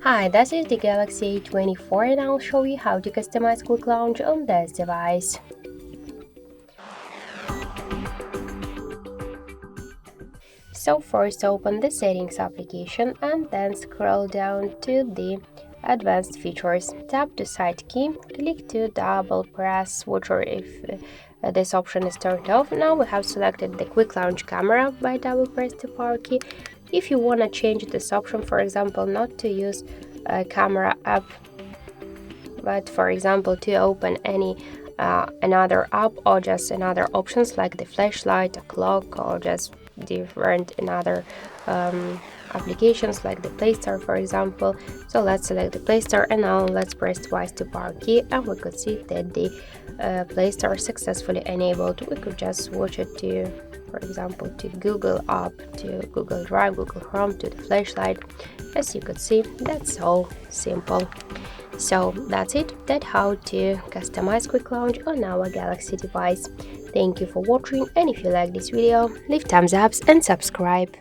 Hi, this is the Galaxy A24 and I'll show you how to customize Quick Launch on this device. So first open the Settings application and then scroll down to the Advanced Features. Tap the Side key, click to double press switcher if this option is turned off. Now we have selected the Quick Launch camera by double press the power key. If you want to change this option, for example, not to use a camera app, but for example to open any another app or just another options like the flashlight, a clock, or just different another applications like the Play Store, for example. So let's select the Play Store and now let's press twice the power key and we could see that the Play Store successfully enabled. We could just switch it to, for example, to Google app, to Google Drive, Google Chrome, to the flashlight. As you could see, that's all simple. So that's it, that's how to customize Quick Launch on our Galaxy device. Thank you for watching, and if you like this video, leave thumbs up and subscribe.